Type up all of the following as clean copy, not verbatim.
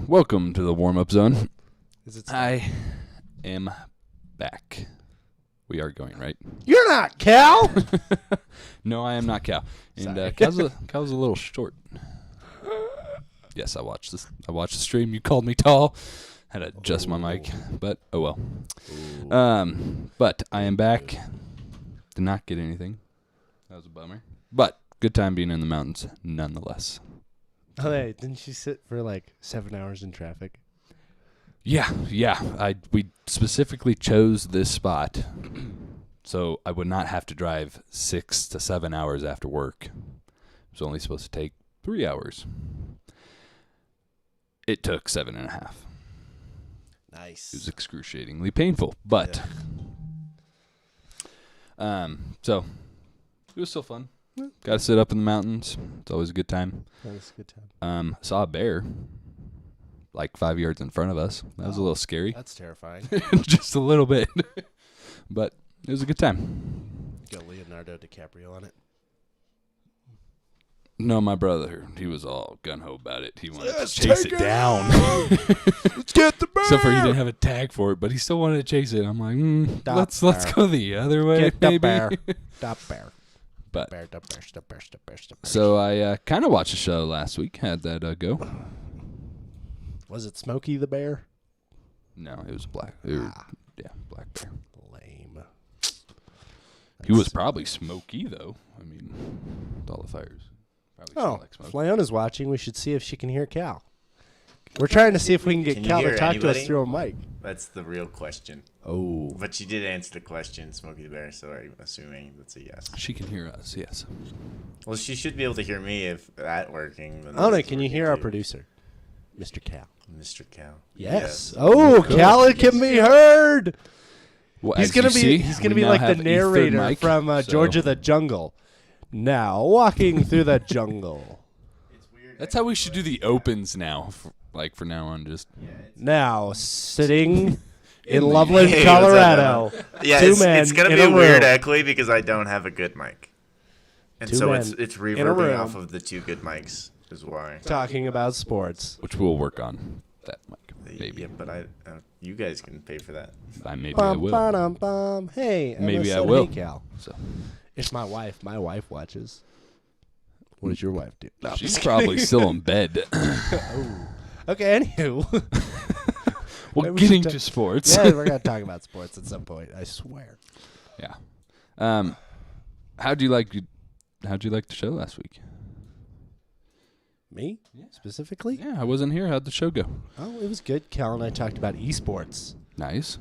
welcome to the warm-up zone. Is it? I am back. We are going, right? You're not Cal. No, I am not Cal. And Sorry. Cal's a little short. Yes, I watched this. I watched the stream. You called me tall. Had to adjust my mic, but oh well. But I am back. Did not get anything. That was a bummer. But good time being in the mountains, nonetheless. Oh, hey, didn't you sit for like 7 hours in traffic? Yeah. We specifically chose this spot so I would not have to drive 6 to 7 hours after work. It was only supposed to take 3 hours. It took 7.5. Nice. It was excruciatingly painful, but so it was still fun. Got to sit up in the mountains. It's always a good time. That was a good time. Saw a bear like 5 yards in front of us. That was a little scary. That's terrifying. Just a little bit. But it was a good time. Got Leonardo DiCaprio on it. No, my brother, he was all gung-ho about it. He wanted Let's to chase take it it down. Let's get the bear. Except for he didn't have a tag for it, but he still wanted to chase it. I'm like, let's bear. go the other way, Get the maybe. bear. The bear. But The bear. so I kind of watched a show last week. Had that go. Was it Smokey the Bear? No, it was black. Black bear. Lame. He was probably smoky though. I mean, with all the fires. Probably smelled like smoke. Fiona's watching. We should see if she can hear Cal. We're trying to see if we can get Can you Cal hear to talk to us anybody? through a mic. That's the real question. Oh. But you did answer the question, Smokey the Bear, so I'm assuming that's a yes. She can hear us. Yes. Well, she should be able to hear me if that working. Then Anna, this can you working hear our too. producer, Mr. Cal? Mr. Cal? Yes. Oh, Cal can be heard. Well, He's as gonna you be. see, He's gonna we be now like the have a third narrator mic, from so Georgia the Jungle. Now walking through the jungle. It's weird. That's how we should do the opens now. For now on, just Now sitting in Loveland, Hey, what's up, Colorado. Yeah, Two it's men gonna in be a weird room. actually because I don't have a good mic, and Two so men it's in a reverbing room. off of the two good mics is why. Talking about sports. which we'll work on that mic. Maybe. Yeah, but you guys can pay for that. Maybe I Bum, will. ba-dum, bum. Hey, Emma Maybe I said, will. Hey, Cal. So It's my wife. My wife watches. What does your wife do? No, I'm she's just probably kidding. still in bed. Okay, anywho. Well, Maybe we getting should to sports. Yeah, we're gonna talk about sports at some point. I swear. Yeah. How'd you like the show last week? Me specifically? Yeah, I wasn't here. How'd the show go? Oh, it was good. Cal and I talked about esports. Nice.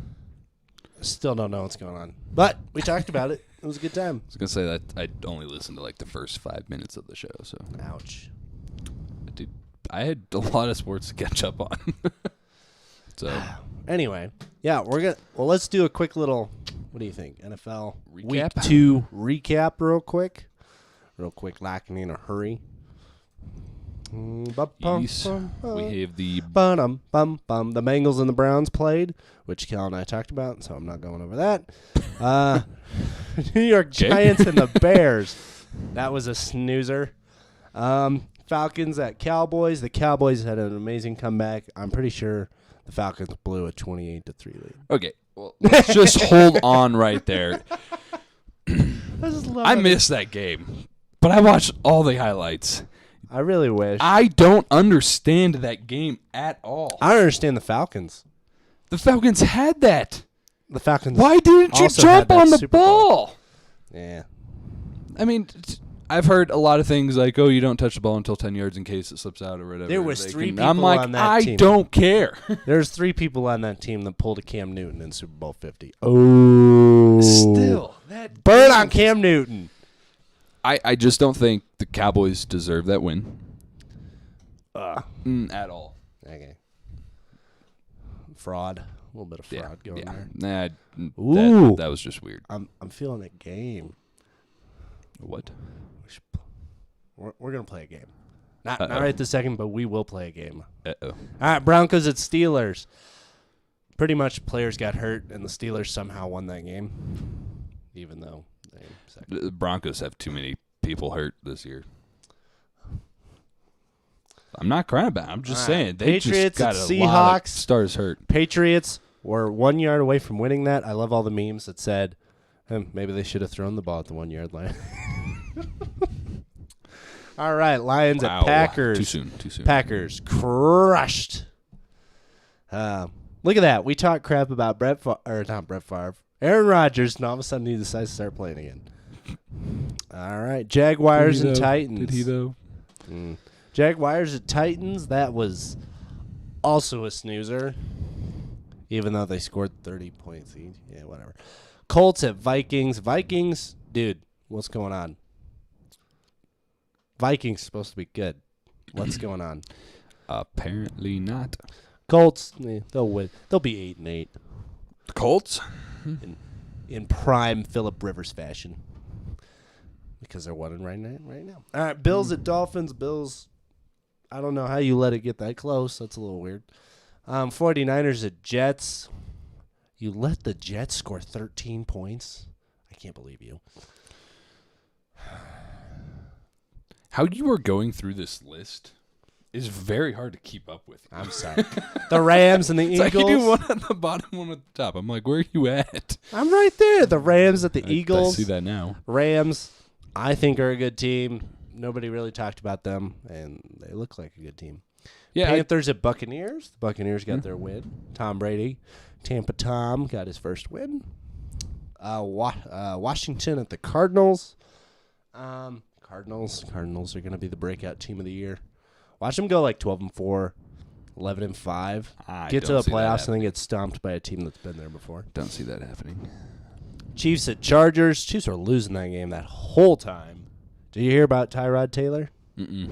Still don't know what's going on, but we talked about it. It was a good time. I was gonna say that I only listened to like the first 5 minutes of the show, so Ouch. dude, I had a lot of sports to catch up on. So Anyway, yeah, let's do a quick little. What do you think? NFL Recap? Week 2 recap, real quick, like in a hurry. Yes, we have the Bum. The Bengals and the Browns played, which Cal and I talked about, so I'm not going over that. New York Giants and the Bears. That was a snoozer. Falcons at Cowboys. The Cowboys had an amazing comeback. I'm pretty sure the Falcons blew a 28-3 lead. okay. Well, let's just hold on right there. I missed that game, but I watched all the highlights. I really wish. I don't understand that game at all. I don't understand the Falcons. The Falcons had that. The Falcons. Why didn't you also jump had that on the Super Bowl. ball? Yeah. I mean, I've heard a lot of things like, "Oh, you don't touch the ball until 10 yards in case it slips out or whatever." There was three people I'm like, on that I team. don't care. There's 3 people on that team that pulled a Cam Newton in Super Bowl 50. Oh. Still, that Burn on Cam Newton. I just don't think the Cowboys deserve that win at all. Okay. Fraud. A little bit of fraud going there. Nah, Ooh. that was just weird. I'm feeling a game. What? We're going to play a game. Not Uh-oh. right this second, but we will play a game. Uh-oh. All right, Broncos at Steelers. Pretty much players got hurt, and the Steelers somehow won that game, even though they The Broncos have too many people hurt this year. I'm not crying about it. I'm just saying. They Patriots just got and a lot of Seahawks. stars hurt. Patriots were 1 yard away from winning that. I love all the memes that said, maybe they should have thrown the ball at the 1 yard line. All right, Lions Wow. at Packers. Too soon. Packers crushed. Look at that. We talked crap about not Brett Favre, Aaron Rodgers, and all of a sudden he decides to start playing again. All right, Jaguars and Titans. Did he though? Jaguars at Titans. That was also a snoozer, even though they scored 30 points each. Yeah, whatever. Colts at Vikings. Vikings, dude, what's going on? Vikings supposed to be good. What's going on? Apparently not. Colts, they'll win. They'll be 8-8 The Colts? in prime Phillip Rivers fashion because they're winning right now. All right, Bills at Dolphins. Bills, I don't know how you let it get that close. That's a little weird. 49ers at Jets. You let the Jets score 13 points? I can't believe you. How you are going through this list is very hard to keep up with. I'm sorry. The Rams and the It's Eagles. like you do one at the bottom, one at the top. I'm like, where are you at? I'm right there. The Rams at the Eagles. I see that now. Rams, I think, are a good team. Nobody really talked about them, and they look like a good team. Yeah, Panthers at Buccaneers. The Buccaneers got their win. Tom Brady. Tampa Tom got his first win. Washington at the Cardinals. Cardinals are going to be the breakout team of the year. Watch them go like 12-4, 11-5. Get to the playoffs and then get stomped by a team that's been there before. Don't see that happening. Chiefs at Chargers. Chiefs are losing that game that whole time. Did you hear about Tyrod Taylor? Mm-mm.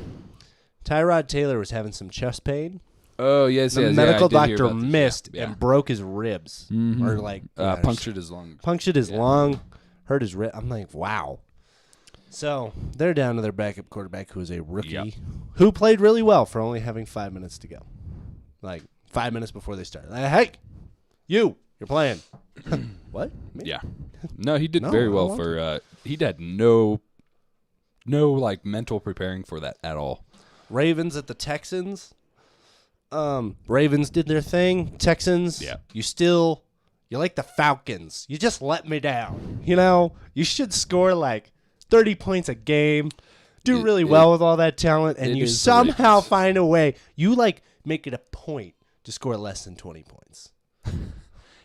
Tyrod Taylor was having some chest pain. Oh, yes, The yes. medical yeah, I did hear doctor about this. missed Yeah. and broke his ribs. Mhm. Or like punctured his lung. Punctured his lung, hurt his rib. I'm like, wow. So they're down to their backup quarterback, who is a rookie, who played really well for only having 5 minutes to go. Like 5 minutes before they started. Like, hey, you're playing. What? Me? Yeah. No, he did No, very I well want for he had no like mental preparing for that at all. Ravens at the Texans. Ravens did their thing. Texans, you like the Falcons. You just let me down. You know, you should score like 30 points a game, do really well with all that talent, and you somehow find a way. You like make it a point to score less than 20 points.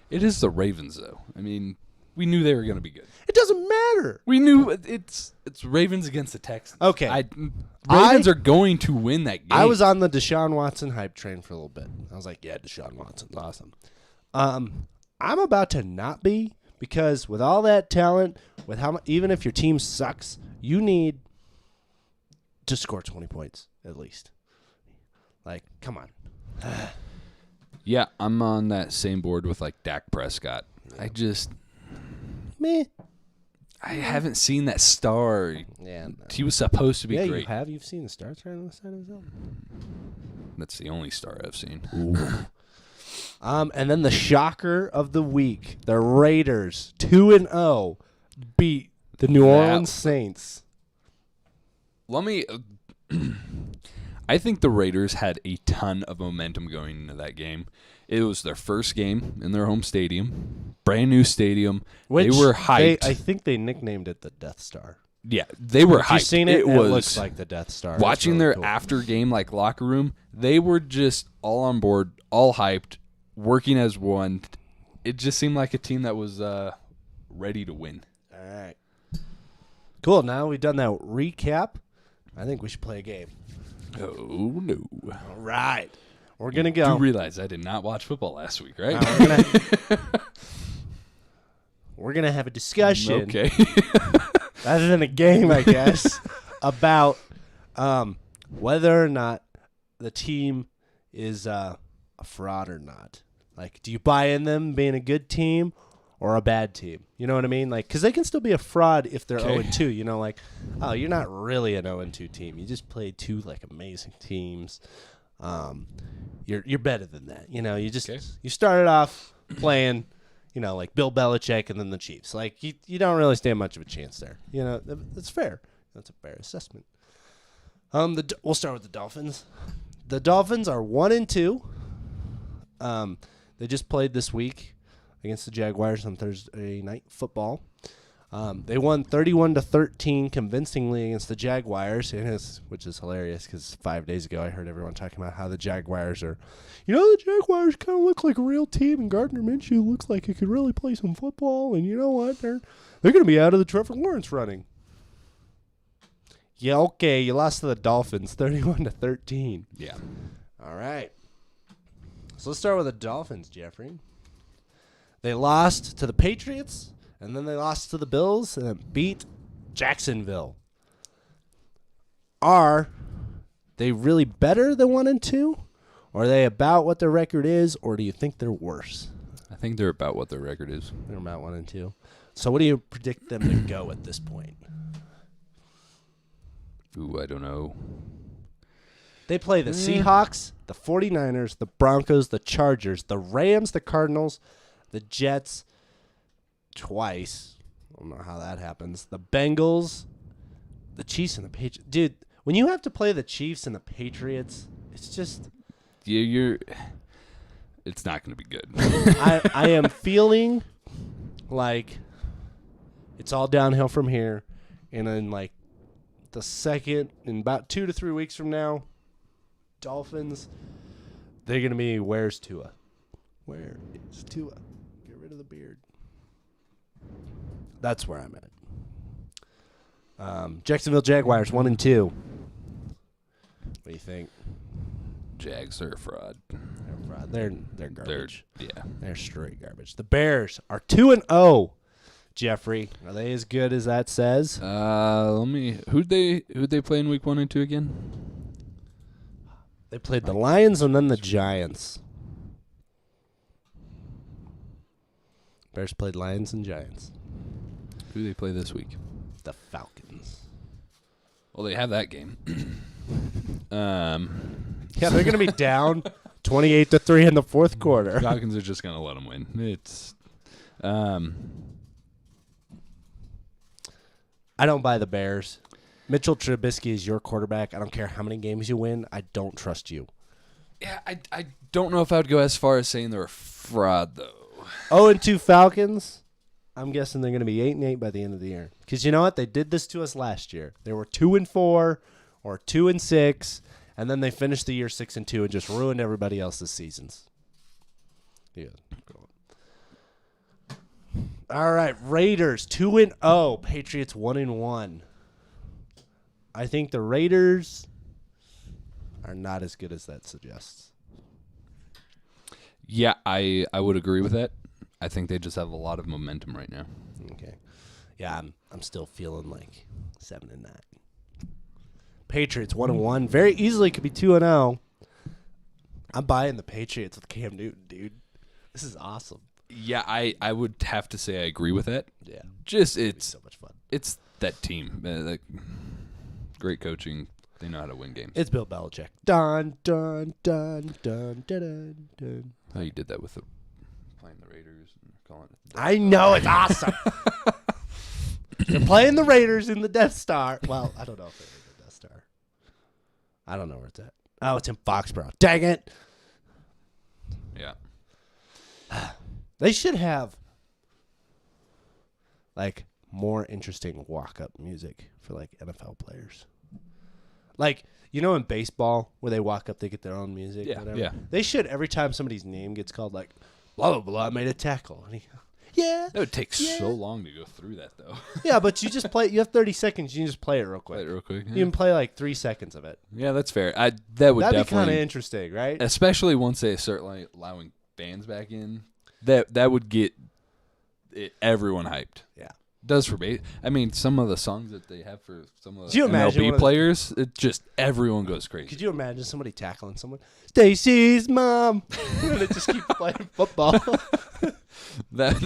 It is the Ravens, though. I mean, we knew they were going to be good. It doesn't matter. We knew it's Ravens against the Texans. Okay. Ravens are going to win that game. I was on the Deshaun Watson hype train for a little bit. I was like, yeah, Deshaun Watson's awesome. I'm about to not be, because with all that talent, with even if your team sucks, you need to score 20 points at least. Like, come on. Yeah, I'm on that same board with like Dak Prescott. I just Meh. I haven't seen that star. Yeah. No. He was supposed to be great. You have. You've seen the stars right on the side of his helmet. That's the only star I've seen. And then the shocker of the week, the Raiders 2-0 beat the New Orleans Saints. Let me. I think the Raiders had a ton of momentum going into that game. It was their first game in their home stadium, brand new stadium. Which they were hyped. I think they nicknamed it the Death Star. Yeah, they were hyped. You seen it? It was looks like the Death Star. Watching really their cool. after game like locker room, they were just all on board, all hyped, working as one. It just seemed like a team that was ready to win. All right. Cool. Now we've done that recap. I think we should play a game. Oh no! All right. We're going to You go. do realize I did not watch football last week, right? We're gonna have a discussion. Okay. Rather than a game, I guess, about whether or not the team is a fraud or not. Like, do you buy in them being a good team or a bad team? You know what I mean? Like, because they can still be a fraud if they're 0-2. You know, like, oh, you're not really an 0-2 team. You just played two like amazing teams. You're better than that. You know, you just you started off playing, you know, like Bill Belichick and then the Chiefs. Like, you don't really stand much of a chance there. You know, that's fair. That's a fair assessment. We'll start with the Dolphins. The Dolphins are 1-2. They just played this week against the Jaguars on Thursday Night Football. They won 31-13 convincingly against the Jaguars, which is hilarious because 5 days ago I heard everyone talking about how the Jaguars are, the Jaguars kind of look like a real team, and Gardner Minshew looks like he could really play some football, and you know what? They're going to be out of the Trevor Lawrence running. Yeah, okay, you lost to the Dolphins 31-13. Yeah. All right. So let's start with the Dolphins, Jeffrey. They lost to the Patriots, and then they lost to the Bills, and then beat Jacksonville. Are they really better than 1-2? Or are they about what their record is, or do you think they're worse? I think they're about what their record is. They're about 1-2. So what do you predict them to go at this point? Ooh, I don't know. They play the Seahawks, the 49ers, the Broncos, the Chargers, the Rams, the Cardinals, the Jets twice. I don't know how that happens. The Bengals, the Chiefs, and the Patriots. Dude, when you have to play the Chiefs and the Patriots, it's just... It's not going to be good. I am feeling like it's all downhill from here. And then, like, the second, in about 2 to 3 weeks from now, Dolphins, they're going to be, where's Tua? Where is Tua? Get rid of the beard. That's where I'm at. Jacksonville Jaguars, 1-2. What do you think? Jags are a fraud. They're garbage. They're straight garbage. The Bears are 2-0. Jeffrey, are they as good as that says? Who'd they play in week 1 and 2 again? They played the Lions and then the Giants. Bears played Lions and Giants. Who do they play this week? The Falcons. Well, they have that game. Yeah, they're going to be down 28-3 in the fourth quarter. Falcons are just going to let them win. It's I don't buy the Bears. Mitchell Trubisky is your quarterback. I don't care how many games you win. I don't trust you. Yeah, I don't know if I would go as far as saying they're a fraud, though. 0-2 Falcons. I'm guessing they're going to be 8-8 by the end of the year. Because you know what? They did this to us last year. They were 2-4 or 2-6, and then they finished the year 6-2 and just ruined everybody else's seasons. Yeah. All right, Raiders 2-0, Patriots 1-1. I think the Raiders are not as good as that suggests. Yeah, I would agree with that. I think they just have a lot of momentum right now. Okay. Yeah, I'm still feeling like 7-9. Patriots 1-1, very easily could be 2-0. I'm buying the Patriots with Cam Newton, dude. This is awesome. Yeah, I would have to say I agree with that. Yeah. It's so much fun. It's that team. Great coaching. They know how to win games. It's Bill Belichick. Dun, dun, dun, dun, dun, dun, dun. How you did that with playing the Raiders and calling it. I know, it's awesome. They're playing the Raiders in the Death Star. Well, I don't know if they're in the Death Star. I don't know where it's at. Oh, it's in Foxborough. Dang it. Yeah. They should have, like, more interesting walk-up music for, like, NFL players. Like, you know in baseball where they walk up, they get their own music? Yeah, whatever? yeah. They should, every time somebody's name gets called, like, blah, blah, blah, made a tackle. And yeah. That would take so long to go through that, though. Yeah, but you just play it. You have 30 seconds. You can just play it real quick. Yeah. You can play, like, 3 seconds of it. Yeah, that's fair. That'd be That'd be kind of definitely interesting, right? especially once they start like allowing bands back in. That would get everyone hyped. Yeah. Does for base. I mean, some of the songs that they have for some of Could you the imagine one MLB of the- players, it just everyone goes crazy. Could you imagine somebody tackling someone? Stacy's mom. And they just keep playing football. That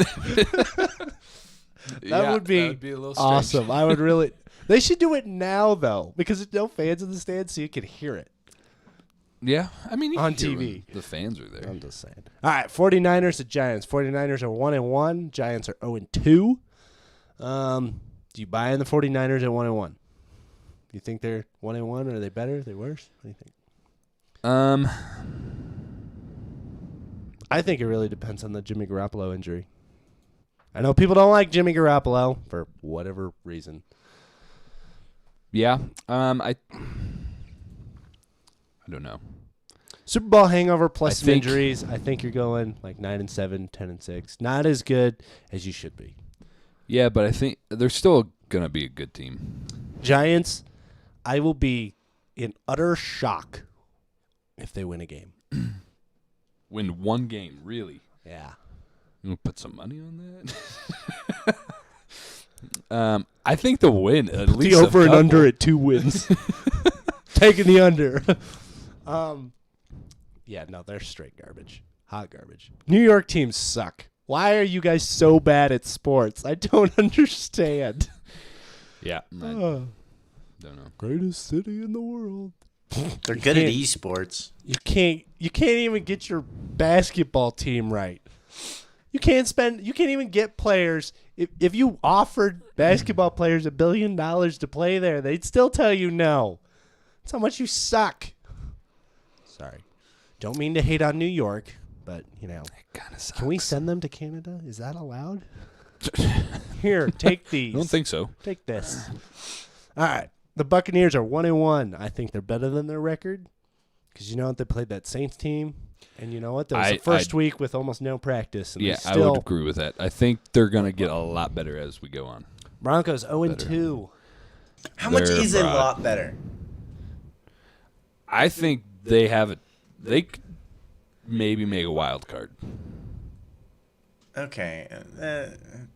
would be a little strange. awesome. I would really. They should do it now, though, because there's no fans in the stands, so you can hear it. Yeah, I mean, you On can hear TV. when the fans are there. I'm just saying. All right, 49ers at Giants. 49ers are 1-1. Giants are 0-2. Do you buy in the 49ers at 1-1? Do you think they're 1-1? Are they better? Are they worse? What do you think? I think it really depends on the Jimmy Garoppolo injury. I know people don't like Jimmy Garoppolo for whatever reason. Yeah. I don't know. Super Bowl hangover plus I some think- injuries. I think you're going like 9-7, 10-6. Not as good as you should be. Yeah, but I think they're still gonna be a good team. Giants, I will be in utter shock if they win a game. Win one game, really. Yeah. You want to put some money on that? I think the win at least The over a and couple. under at 2 wins. Taking the under. Yeah, no, they're straight garbage. Hot garbage. New York teams suck. Why are you guys so bad at sports? I don't understand. Yeah, I Oh, don't know. greatest city in the world. They're good at can't- esports. You can't even get your basketball team right. You can't even get players. If you offered basketball players $1 billion to play there, they'd still tell you no. That's how much you suck. Sorry. Don't mean to hate on New York, but It kind of sucks. can we send them to Canada? Is that allowed? Here, take these. I don't think so. Take this. All right. The Buccaneers are 1-1. I think they're better than their record because you know what? They played that Saints team, and you know what? That was the first week with almost no practice. And Yeah, they I still, would agree with that. I think they're gonna get a lot better as we go on. Broncos 0-2. How much They're is a broad. lot better? I think they have it. They could maybe make a wild card. Okay,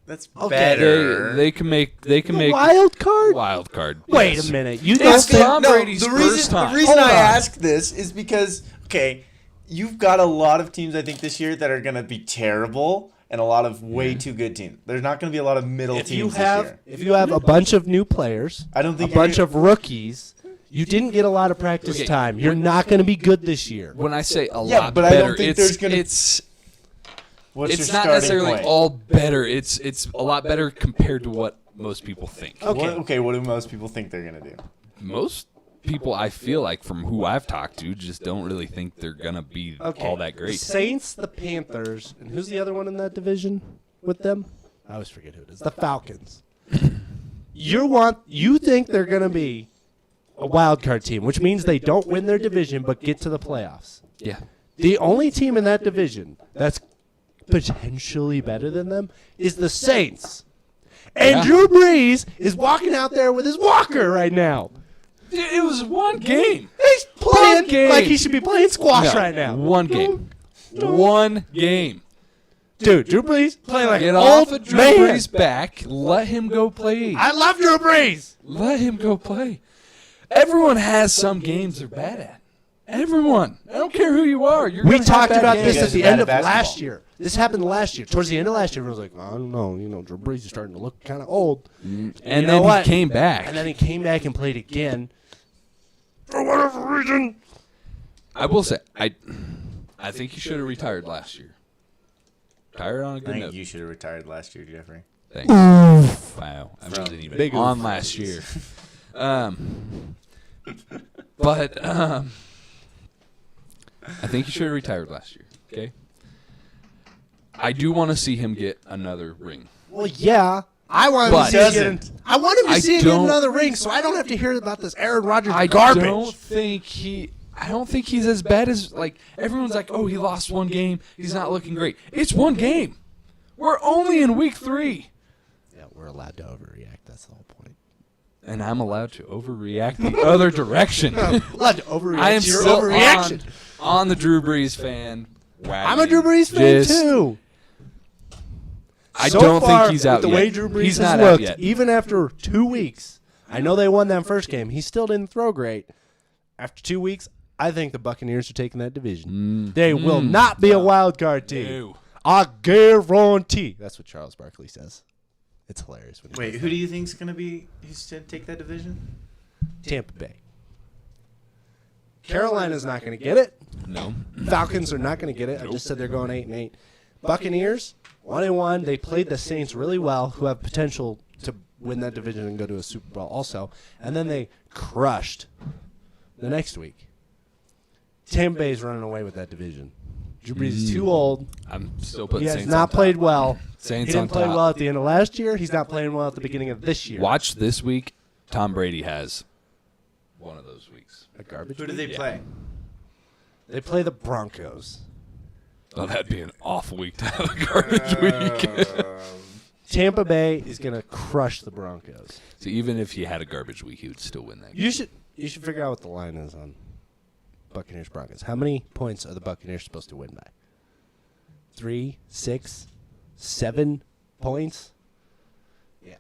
that's Okay. better. They can make. They can make Wild card? wild card. Wait yes. a minute. You It's don't the- think Tom Brady's the first reason, time. The reason Hold I on. ask this is because, okay, you've got a lot of teams, I think, this year that are going to be terrible and a lot of way too good teams. There's not going to be a lot of middle if you teams have this year. if you have a bunch of new players, I don't think a bunch of rookies, you didn't get a lot of practice Okay. time. You're not going to be good this year. When I say a Yeah, lot but I better, don't think it's there's gonna- it's What's it's your not starting necessarily point? all better. It's a lot better compared to what most people think. Okay. What do most people think they're going to do? Most people, I feel like, from who I've talked to, just don't really think they're gonna be all that The great. Saints, the Panthers, and who's the other one in that division with them? I always forget who it is. The Falcons. You think they're going to be a wild card team, which means they don't win their division but get to the playoffs. Yeah. The only team in that division that's potentially better than them is the Saints. And Yeah. Drew Brees is walking out there with his walker right now. It was one game. He's playing game. like he should be playing squash No, right now. One game. One game. Dude, Drew Brees playing like Get an off old of Drew man. Brees' back. Let him go play. I love Drew Brees. Let him go play. Everyone has some games they're bad at. Everyone. I don't care who you are. You're We gonna have talked bad about games. this You at guys the are bad end at of last basketball. year. This happened last year. Towards the end of last year, everyone was like, I don't know. Drew Brees is starting to look kind of old. And you then know what? he came back. And then he came back and played again. For whatever reason. I will say, I think he should have retired last year. Retired on a I good think note. you should have retired last year, Jeffrey. Thanks. Wow. I wasn't even Big on oof. last year. But I think he should have retired last year. Okay. I do want to see him get another ring. Well, yeah. I want him But- to see him Doesn't. I want him to I see him get don't- another ring so I don't have to hear about this Aaron Rodgers I garbage. don't think he's as bad as, like, everyone's like, oh, he lost one game. He's not looking great. It's one game. We're only in week 3. Yeah, we're allowed to overreact. That's the whole point. And I'm allowed to overreact the other direction. Allowed to overreact. I am to your still overreaction. on the Drew Brees fan wagon. I'm a Drew Brees fan Just- too. I So don't far, think he's out with the yet. way Drew Brees He's has not looked, out yet. even after 2 weeks. I know they won that first game. He still didn't throw great. After 2 weeks, I think the Buccaneers are taking that division. They will not be a wild card team. No. I guarantee. That's what Charles Barkley says. It's hilarious. When he Wait, does who do you think's going to be who's to take that division? that. Tampa Bay. Carolina's not going to get it. No. Falcons are not going to get it. I just said they're going 8-8. Buccaneers 1-1. They played the Saints really well, who have potential to win that division and go to a Super Bowl also. And then they crushed the next week. Tampa Bay's running away with that division. Drew Brees is too old. I'm still putting He has Saints not on top. played well. Saints He on didn't play top. well at the end of last year. He's not playing well at the beginning of this year. Watch this week. Tom Brady has one of those weeks. A garbage. Who do week? they play? They play the Broncos. Oh, that'd be an awful week to have a garbage week. Tampa Bay is going to crush the Broncos. So even if he had a garbage week, he would still win that game. You should figure out what the line is on Buccaneers Broncos. How many points are the Buccaneers supposed to win by? 3, 6, 7 points? Yeah.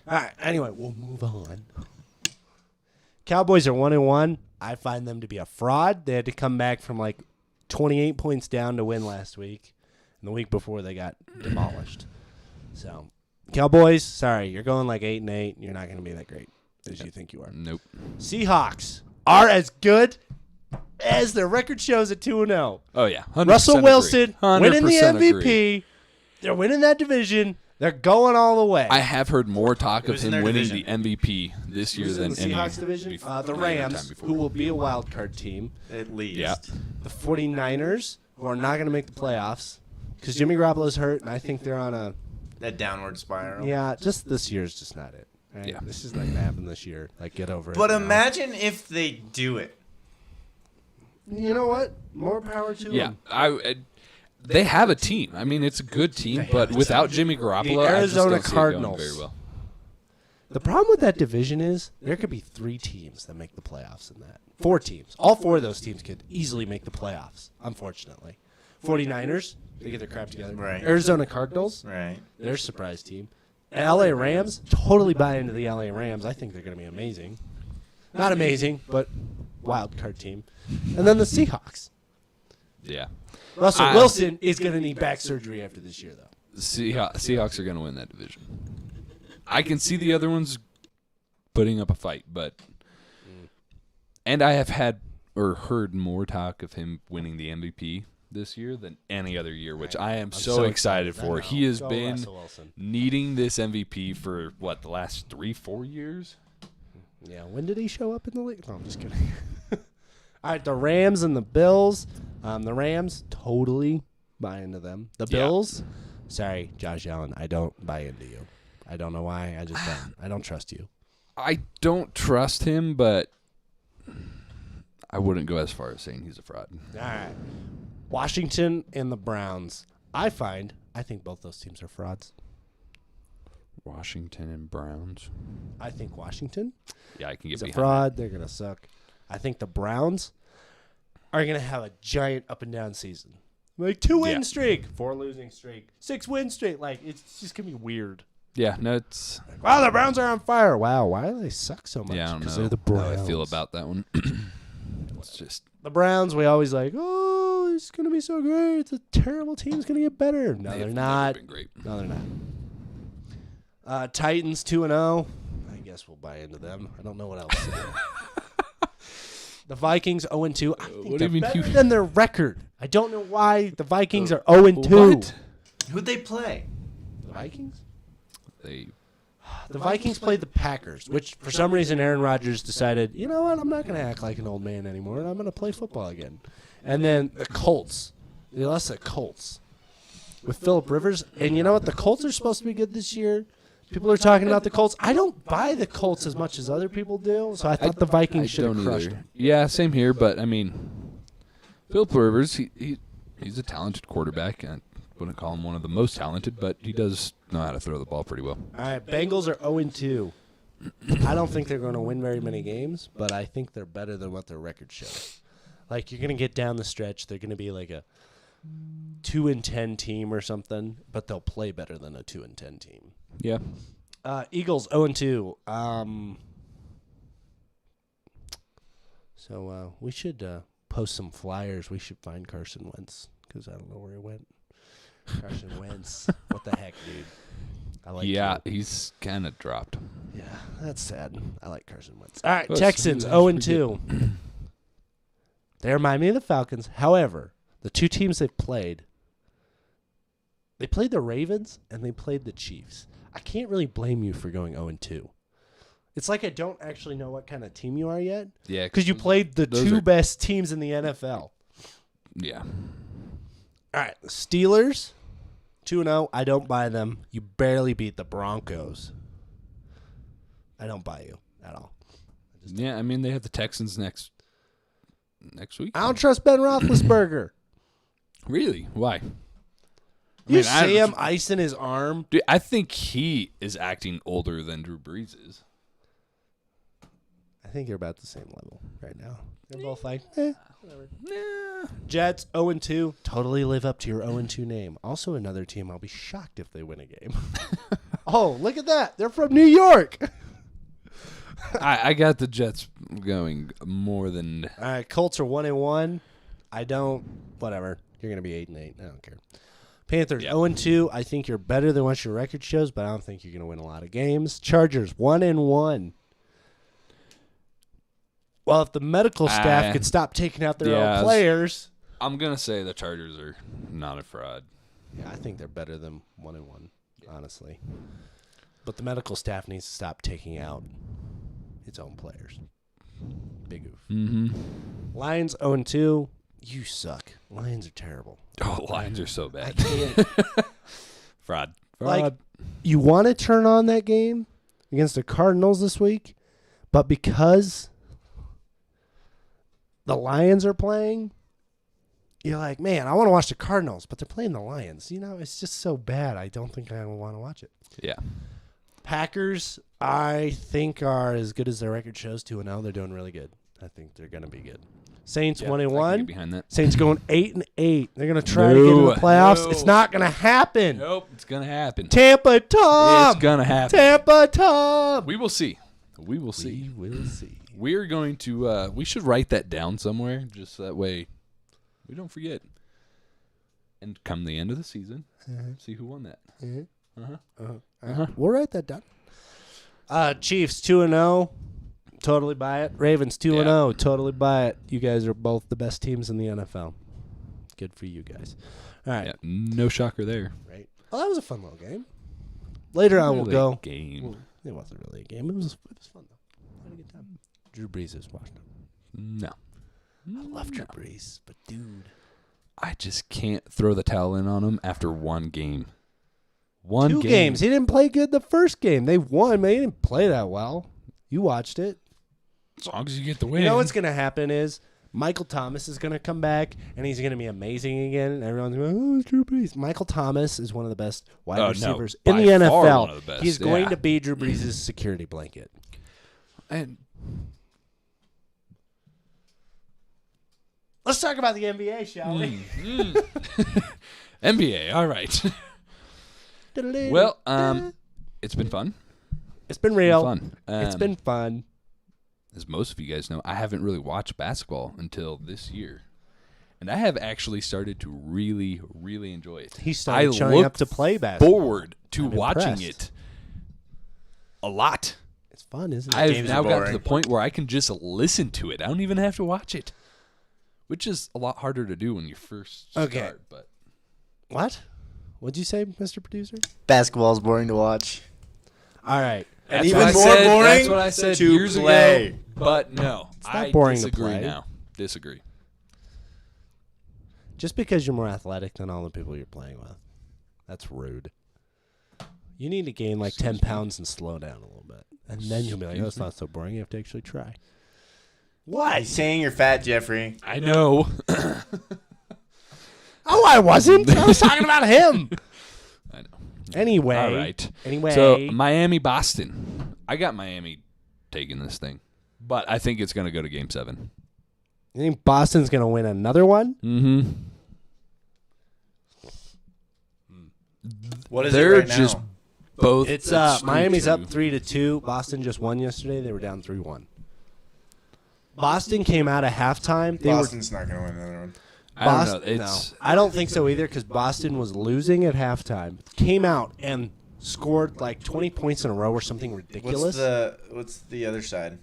All right. Anyway, we'll move on. Cowboys are 1-1. I find them to be a fraud. They had to come back from like 28 points down to win last week. And the week before they got demolished. So, Cowboys, sorry, you're going like 8-8. You're not going to be that great as you think you are. Nope. Seahawks are as good as their record shows at 2-0. Oh, yeah. 100% Russell Wilson winning the 100% MVP. agree. They're winning that division. They're going all the way. I have heard more talk of Who's in him their winning division? the MVP this year Who's in than the any Seahawks division? before- The any Rams, time before. who will be a wild card team. At least. Yeah. The 49ers, who are not going to make the playoffs because Jimmy Garoppolo's hurt, and I think they're on a That downward spiral. yeah. Just this year is just not it. Right? Yeah. This is not going to happen this year. Like, get over it. But now. imagine if they do it. You know what? More power to Yeah. them. They have a team. I mean, it's a good team, but without Jimmy Garoppolo, The I just Arizona don't see it going Cardinals. very well. The problem with that division is there could be 3 teams that make the playoffs in that. 4 teams. All 4 of those teams could easily make the playoffs, unfortunately. 49ers, they get their crap together. Right. Arizona Cardinals, Right. they're a surprise team. LA Rams, totally buy into the LA Rams. I think they're going to be amazing. Not amazing, but wild card team. And then the Seahawks. Yeah. Russell Wilson is going to need back surgery after this year, though. The Seahawks are going to win that division. I can see the other ones putting up a fight, but and I have had or heard more talk of him winning the MVP this year than any other year, which I am so excited I for. know. He has Go been Russell Wilson. needing this MVP for the last 3-4 years? Yeah, when did he show up in the league? No, I'm just kidding. All right, the Rams and the Bills. The Rams, totally buy into them. The Yeah. Bills, sorry, Josh Allen, I don't buy into you. I don't know why. I just don't. I don't trust you. I don't trust him, but I wouldn't go as far as saying he's a fraud. All right. Washington and the Browns. I think both those teams are frauds. Washington and Browns. I think Washington Yeah, I can get is a behind fraud. They're going to suck. I think the Browns are going to have a giant up and down season. Like 2-win streak, 4 losing streak, 6-win streak. Like, it's just going to be weird. it. Yeah, no, it's Wow, the Browns are on fire. Wow, why do they suck so much? yeah, I don't know They're the Browns. how I feel about that one. It's just The Browns, we always like, oh, it's going to be so great. It's a terrible team's going to get better. No, they're they've not. never been great. No, they're not. Titans 2-0. I guess we'll buy into them. I don't know what else to do. The Vikings 0-2. I think What do they're you mean better you- than their record. I don't know why the Vikings are 0-2. What? Who'd they play? The Vikings? The The Vikings played the Packers, which for some reason Aaron Rodgers decided, you know what, I'm not going to act like an old man anymore, and I'm going to play football again. And then the Colts. They lost the Colts with Phillip Rivers. And you know what? The Colts are supposed to be good this year. People are talking about the Colts. I don't buy the Colts as much as other people do, so I thought the Vikings should have crushed them. Yeah, same here. But I mean, Phillip Rivers, he's a talented quarterback. I wouldn't call him one of the most talented, but he does know how to throw the ball pretty well. All right, Bengals are 0-2. I don't think they're going to win very many games, but I think they're better than what their record shows. Like, you're going to get down the stretch. They're going to be like a 2-10 team or something, but they'll play better than a 2-10 team. Yeah. Eagles 0-2. So we should post some flyers. We should find Carson Wentz because I don't know where he went. Carson Wentz. What the heck, dude? I like Yeah, you. he's kind of dropped. Yeah, that's sad. I like Carson Wentz. All right, Well, Texans that's pretty 0-2. They remind me of the Falcons. However, the two teams they've played, they played the Ravens and they played the Chiefs. I can't really blame you for going 0-2. It's like I don't actually know what kind of team you are yet Yeah, because you played the those two are- best teams in the NFL. Yeah. All right, the Steelers, 2-0. I don't buy them. You barely beat the Broncos. I don't buy you at all. Yeah, I mean, they have the Texans next week. I don't trust Ben Roethlisberger. Really? Why? You see him icing his arm? Dude, I think he is acting older than Drew Brees is. I think you're about the same level right now. They're both like, whatever. Jets 0-2. Totally live up to your 0-2 name. Also another team I'll be shocked if they win a game. Oh, look at that. They're from New York. I got the Jets going more than... All right, Colts are 1-1. Whatever. You're going to be 8-8. I don't care. Panthers 0-2. I think you're better than what your record shows, but I don't think you're going to win a lot of games. Chargers 1-1. Well, if the medical staff could stop taking out their own players. I'm going to say the Chargers are not a fraud. Yeah, I think they're better than 1-1, honestly. But the medical staff needs to stop taking out its own players. Big oof. Mm-hmm. Lions 0-2. You suck. Lions are terrible. Oh, Lions are so bad. I can't. Fraud. Like, you want to turn on that game against the Cardinals this week, but because the Lions are playing, you're like, man, I want to watch the Cardinals, but they're playing the Lions. You know, it's just so bad. I don't think I want to watch it. Yeah. Packers, I think, are as good as their record shows, 2-0. They're doing really good. I think they're going to be good. Saints 1-1. Behind that. Saints going 8-8. They're going to try to get in the playoffs. No. It's not going to happen. Nope, it's going to happen. Tampa Tom. It's going to happen. Tampa Tom. We will see. We will see. We will see. We're going to, we should write that down somewhere, just that way we don't forget. And come the end of the season, see who won that. We'll write that down. Chiefs 2-0. Totally buy it. Ravens 2-0. Totally buy it. You guys are both the best teams in the NFL. Good for you guys. All right. Yeah, no shocker there. Right. Well, that was a fun little game. Later on, we'll go. Game. It wasn't really a game. It was fun, though. I had a good time. Drew Brees is watching it. No. I love Drew Brees, but dude. I just can't throw the towel in on him after one game. Two games. He didn't play good the first game. They won, but he didn't play that well. You watched it. As long as you get the win. You know what's going to happen is Michael Thomas is going to come back, and he's going to be amazing again, and everyone's going, oh, it's Drew Brees. Michael Thomas is one of the best wide receivers in the NFL. One of the best. He's going to be Drew Brees' security blanket. And let's talk about the NBA, shall we? NBA, all right. Well, it's been fun. It's been real. Fun. It's been fun. As most of you guys know, I haven't really watched basketball until this year. And I have actually started to really, really enjoy it. He started showing up to play basketball. Forward to watching it a lot. It's fun, isn't it? I've now gotten to the point where I can just listen to it. I don't even have to watch it, which is a lot harder to do when you first start. But what? What'd you say, Mr. Producer? Basketball's boring to watch. All right. And even more boring. That's what I said to years play. ago. But no, not boring to disagree play. now. Disagree. Just because you're more athletic than all the people you're playing with. That's rude. You need to gain like 10 pounds and slow down a little bit. And then you'll be like, oh, it's not so boring. You have to actually try. What? He's saying you're fat, Jeffrey. I know. Oh, I wasn't. I was talking about him. I know. Anyway. All right. Anyway. So, Miami, Boston. I got Miami taking this thing. But I think it's going to go to Game 7. You think Boston's going to win another one? Mm-hmm. What is They're it right just now? both. It's Miami's up 3-2. Boston just won yesterday. They were down 3-1. Boston came out at halftime. Boston's not going to win another one. I don't know. I don't think so either because Boston was losing at halftime. Came out and scored like 20 points in a row or something ridiculous. What's the other side?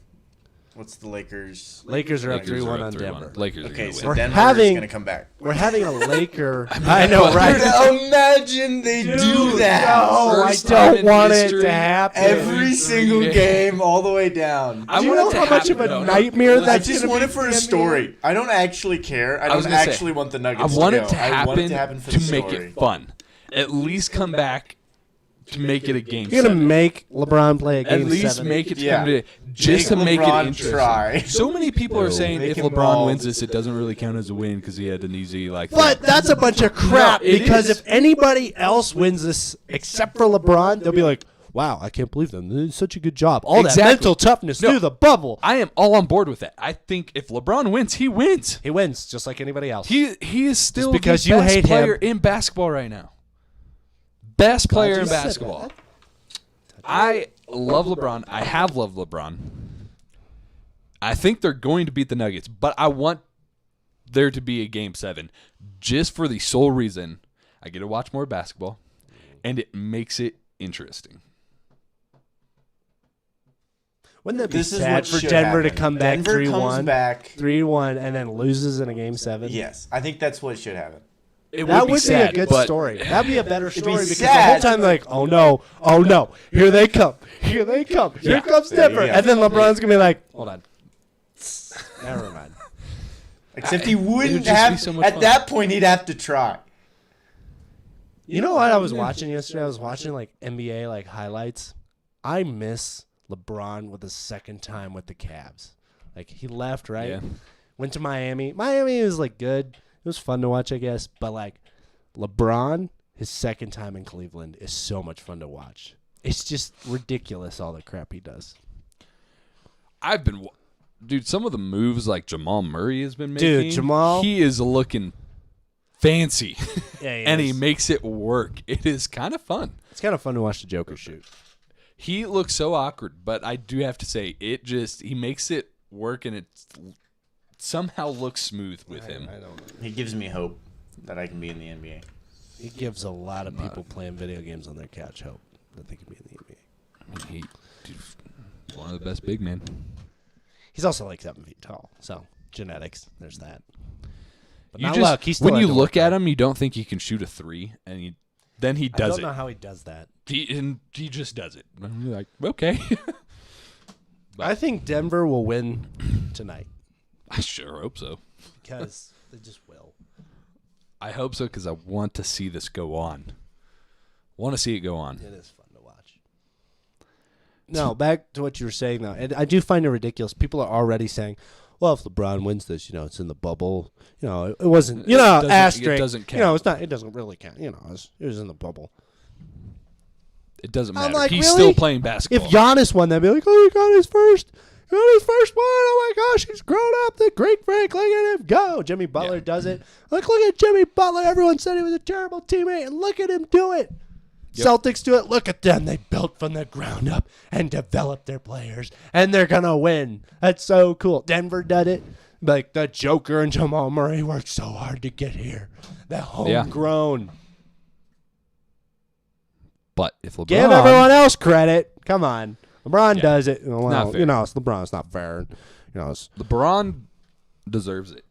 What's the Lakers? Lakers are up Lakers 3-1 are on 3-1. Denver. Lakers are Okay, going to so win. Denver is gonna come back. We're having a Laker. I know, right? Dude, imagine they do that. No, I First time don't in want it history, to happen. Every single game, all the way down. I Do you want know it to how much of a happen, though. nightmare I that's just gonna want be it for for a the story. I don't actually care. I was don't gonna say, actually want the I Nuggets want to it go. to I want it happen to happen for to the make story. it fun. At least come back to make it a game You're gonna 7. make LeBron play a game At least 7. make it Yeah. come to just to make it LeBron interesting. try. So many people are saying Make if him LeBron ball. wins this, it doesn't really count as a win because he had an easy But that's a bunch of crap No, it because is. if anybody else wins this except for LeBron, they'll be like, "Wow, I can't believe them. They did such a good job. All that Exactly. mental toughness No. through the bubble." I am all on board with that. I think if LeBron wins, he wins. He wins just like anybody else. He is still because the you best hate him. player in basketball right now. Best player in just said basketball. that. I love LeBron. I have loved LeBron. I think they're going to beat the Nuggets, but I want there to be a game 7 just for the sole reason I get to watch more basketball and it makes it interesting. Wouldn't that be This is sad what for should Denver happen. to come back Denver 3-1, comes back. 3-1, and then loses in a game 7? Yes, I think that's what should happen. It That would be sad, a good but story. That'd be a better be story because the sad. whole time they're like, "Oh no, oh no, here they come, here they come, here Yeah. comes There you Denver," go. and then LeBron's gonna be like, "Hold on, never mind." Except he it would wouldn't just be have. so much At fun. that point, he'd have to try. You know what I was watching yesterday? I was watching like NBA like highlights. I miss LeBron with the second time with the Cavs. Like he left, right? Yeah. Went to Miami. Miami was like good. It was fun to watch, I guess. But like LeBron, his second time in Cleveland is so much fun to watch. It's just ridiculous all the crap he does. I've been, dude. Some of the moves like Jamal Murray has been making. Dude, Jamal- he is looking fancy, Yeah, and he makes it work. It is kind of fun. It's kind of fun to watch the Joker shoot. He looks so awkward, but I do have to say, he makes it work, and it somehow looks smooth with him. I don't know. He gives me hope that I can be in the NBA. He gives a lot of people playing video games on their couch hope that they can be in the NBA. I mean, dude, one of the best big men. He's also like 7 feet tall, so genetics. There's that. But You not just luck. He's still when had you to look work at on it. him, you don't think he can shoot a 3, and then he I does don't know it. how he does that. He just does it. And you're like, okay. I think Denver will win tonight I sure hope so. because they just will. I hope so because I want to see this go on. Want to see it go on. It is fun to watch. No, back to what you were saying though, and I do find it ridiculous. People are already saying, "Well, if LeBron wins this, it's in the bubble. It wasn't. It doesn't- it asterisk. doesn't It's not. It doesn't really count. It was in the bubble." It doesn't I'm matter. like, He's really? still playing If basketball. Giannis won, they'd be like, "Oh, he got his first one. Oh my gosh, he's grown up. The great Frank, look at him go." Jimmy Butler does it. Like, look at Jimmy Butler. Everyone said he was a terrible teammate, and look at him do it. Yep. Celtics do it. Look at them. They built from the ground up and developed their players, and they're gonna win. That's so cool. Denver did it. Like the Joker and Jamal Murray worked so hard to get here. They're homegrown. But if LeBron, Give everyone else credit. Come on. LeBron does it. Well, Not fair. it's LeBron. It's not fair. LeBron deserves it.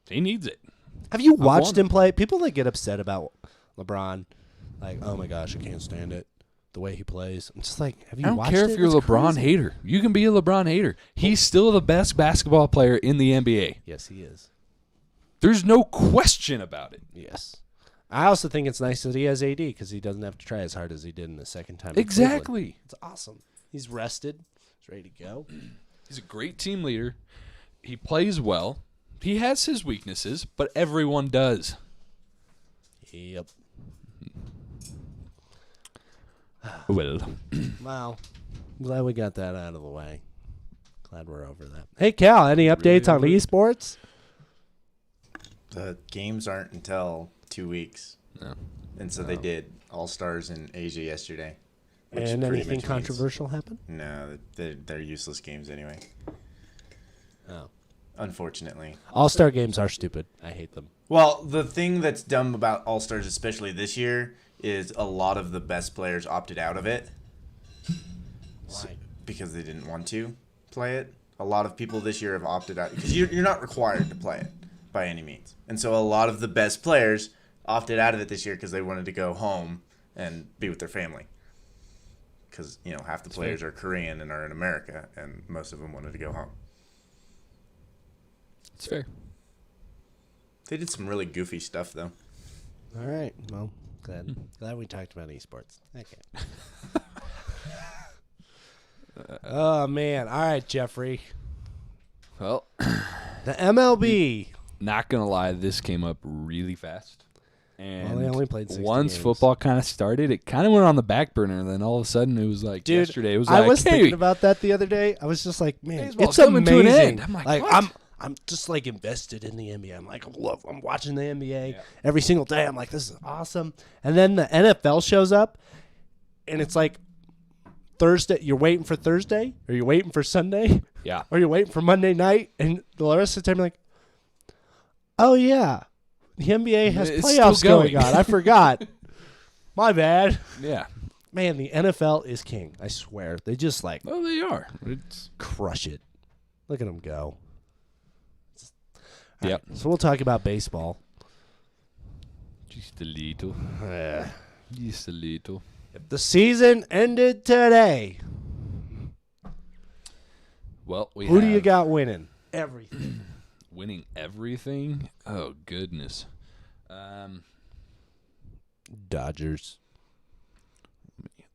He needs it. Have you I watched want him play? People that get upset about LeBron, like, "Oh my gosh, I can't stand it. The way he plays." I'm just like, have you I don't watched care it? if you're a It's LeBron crazy. hater. You can be a LeBron hater. He's still the best basketball player in the NBA. Yes, he is. There's no question about it. Yes. I also think it's nice that he has AD because he doesn't have to try as hard as he did in the second time. in Cleveland. Exactly. It's awesome. He's rested. He's ready to go. He's a great team leader. He plays well. He has his weaknesses, but everyone does. Yep. Well, Well, glad we got that out of the way. Glad we're over that. Hey, Cal, any updates on esports? The games aren't until 2 weeks, no. and so they did All-Stars in Asia yesterday. which And pretty anything much means- controversial happen? No, they're useless games anyway. Oh. Unfortunately. All-Star games are stupid. I hate them. Well, the thing that's dumb about All-Stars, especially this year, is a lot of the best players opted out of it Why? because they didn't want to. play it. A lot of people this year have opted out because you're not required to play it by any means. And so a lot of the best players opted out of it this year because they wanted to go home and be with their family. Because, half the players are Korean and are in America, and most of them wanted to go home. It's fair. They did some really goofy stuff, though. All right. Well, glad we talked about esports. Okay. Oh, man. All right, Jeffrey. Well, the MLB. Not going to lie, this came up really fast. And they only played 60 once games. football kind of started, it kind of went on the back burner. And then all of a sudden, it was like yesterday. It was I like, was hey, thinking about that the other day. I was just like, man, baseball's it's coming to an amazing. end. I'm like, what? I'm just like invested in the NBA. I'm like, I'm watching the NBA every single day. I'm like, this is awesome. And then the NFL shows up, and it's like Thursday. You're waiting for Thursday, or you're waiting for Sunday, Yeah. or you're waiting for Monday night, and the rest of the time you're like, oh yeah, the NBA has It's playoffs still going going. on. I forgot. My bad. Yeah. Man, the NFL is king. I swear. They just like Well, they are. It's crush it. Look at them go. Yep. So we'll talk about baseball. just a little. Just a little. If the season ended today, Well, who do you got winning? Everything. Winning everything? Oh, goodness. Dodgers.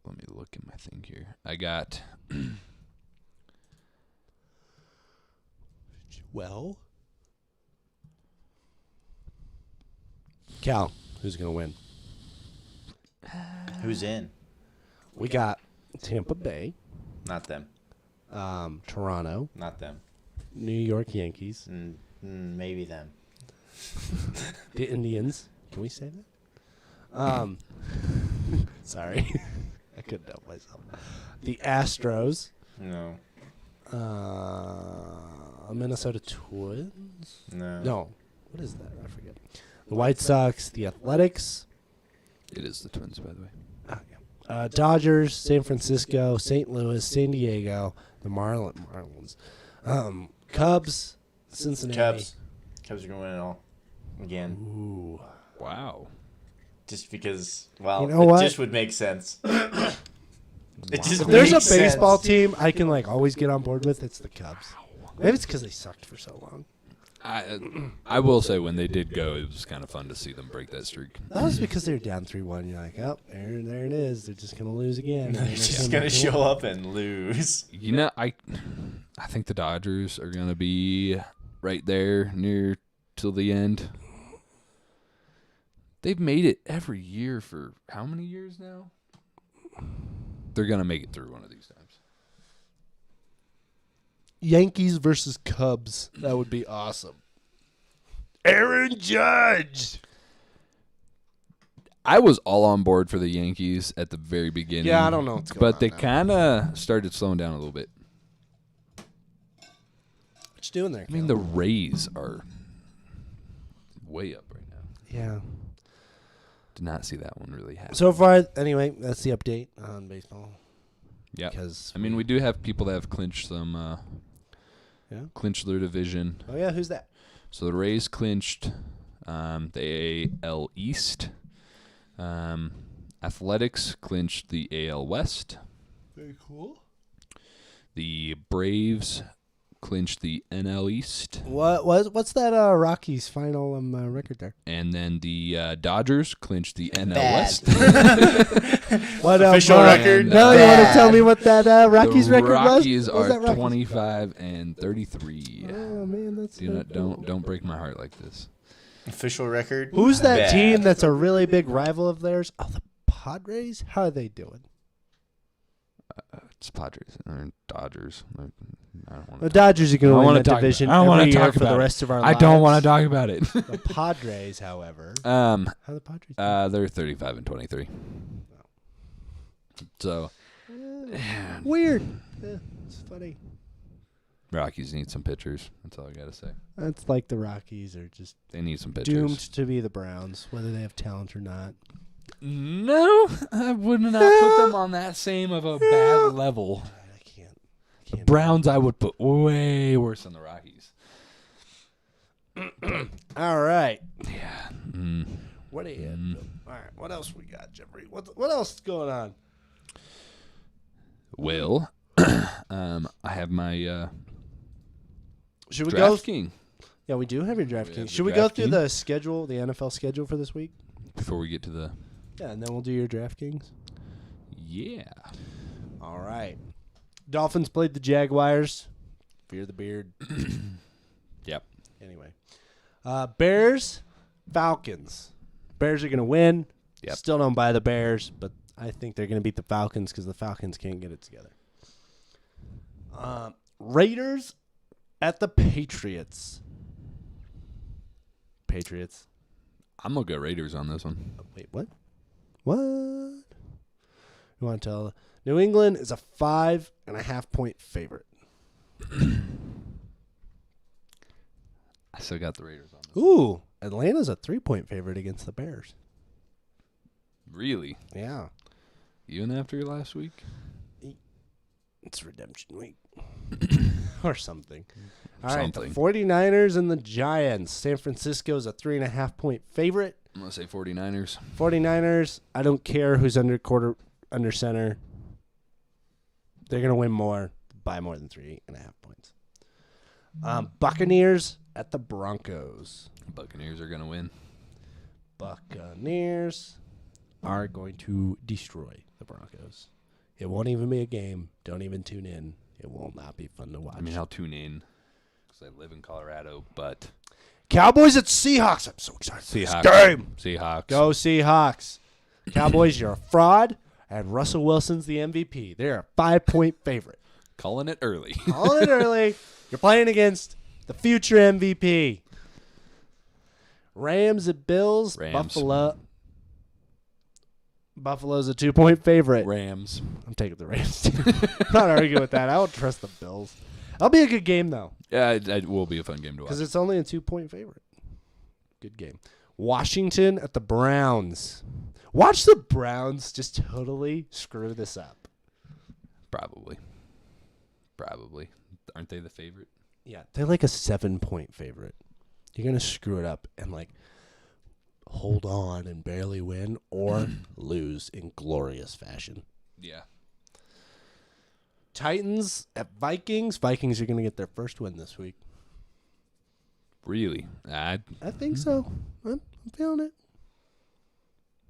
Let me look at my thing here. I got Well, Cal, who's going to win? Who's in? We got Tampa Bay, Not them. Toronto, Not them. New York Yankees, Maybe them. the Indians. Can we say that? Sorry. I couldn't help myself. The Astros. No. Minnesota Twins. No. No. What is that? I forget. The White Sox. The Athletics. it is the Twins, by the way. Dodgers. San Francisco. St. Louis. San Diego. The Marlins. Cubs. Cincinnati. Cubs. Cubs are going to win it all. Again. Ooh. Wow. Just because, well, You know it what? just would make sense. It just If there's a makes baseball sense. team I can like always get on board with, it's the Cubs. Maybe it's because they sucked for so long. I will say when they did go, it was kind of fun to see them break that streak. That was because they were down 3-1. You're like, oh, there it is. They're just gonna lose again. They're just going to show up and lose. You know, I think the Dodgers are going to be right there near till the end. They've made it every year for how many years now? They're going to make it through one of these times. Yankees versus Cubs. That would be awesome. Aaron Judge. I was all on board for the Yankees at the very beginning. Yeah, I don't know what's going but on they now. kind of started slowing down a little bit. What you doing there? I mean, the Rays are way up right now. Yeah. Did not see that one really happen. So far, anyway, that's the update on baseball. Yeah. Because I mean, we do have people that have clinched some, clinched their division. Oh yeah, who's that? So the Rays clinched the AL East. Athletics clinched the AL West. Very cool. The Braves clinched the NL East. What's that Rockies final record there? And then the Dodgers clinched the NL Bad. West. What Official Mark? record? No, you want to Bad. tell me what that Rockies the record was? Rockies What was are that Rockies? 25 and 33. Oh man, that's Don't break my heart like this. Official record? Who's that Bad. team that's a really big rival of theirs? Oh, the Padres. How are they doing? It's Padres or Dodgers. I don't want The Dodgers are going to win that division every year for the rest of our lives. I don't want to talk about it. The Padres, however. How How are the Padres doing? they're 35 and 23. So Weird. Yeah, it's funny. Rockies need some pitchers. That's all I gotta say. That's like the Rockies are just They need some pitchers. doomed to be the Browns, whether they have talent or not. No, I would not put them on that same of a bad level. I can't. The Browns I would put way worse than the Rockies. All right. Yeah. What do you? All right. What else we got, Jeffrey? What else is going on? Well, I have my Should we go? DraftKings Yeah, we do have your We have DraftKings. the Should we go through DraftKings? the schedule, the NFL schedule for this week? before we get to the. Yeah, and then we'll do your DraftKings. Yeah. All right. Dolphins played the Jaguars. Fear the beard. Yep. Anyway. Bears, Falcons. Bears are going to win. Yep. Still don't buy the Bears, but I think they're going to beat the Falcons because the Falcons can't get it together. Raiders at the Patriots. Patriots. I'm gonna go Raiders on this one. Wait, what? What? You want to tell? New England is a 5.5 point favorite. I still got the Raiders on this. Ooh, Atlanta's a 3-point favorite against the Bears. Really? Yeah. Even after last week? It's redemption week. Or something. All right, Something. the 49ers and the Giants. San Francisco's a 3.5 point favorite. I'm gonna say 49ers. 49ers, I don't care who's under center. They're going to win more by more than 3.5 points. Buccaneers at the Broncos. Buccaneers are gonna win. Buccaneers are going to destroy the Broncos. It won't even be a game. Don't even tune in. It will not be fun to watch. I mean, I'll tune in because I live in Colorado, but Cowboys at Seahawks. I'm so excited for Seahawks. this game. Seahawks. Go Seahawks. Cowboys, you're a fraud, and Russell Wilson's the MVP. They're a 5-point favorite. Calling it early. Calling it early. You're playing against the future MVP. Rams at Bills. Rams. Buffalo's a 2-point favorite. Rams. I'm taking the Rams. I'm not arguing with that. I don't trust the Bills. That'll be a good game, though, Yeah, it will be a fun game to watch. because it's only a 2-point favorite. Good game. Washington at the Browns. Watch the Browns just totally screw this up. Probably. Aren't they the favorite? Yeah, they're like a 7-point favorite. You're going to screw it up and, like, hold on and barely win or lose in glorious fashion. Yeah. Titans at Vikings. Vikings are going to get their first win this week. Really? I think so. I'm feeling it.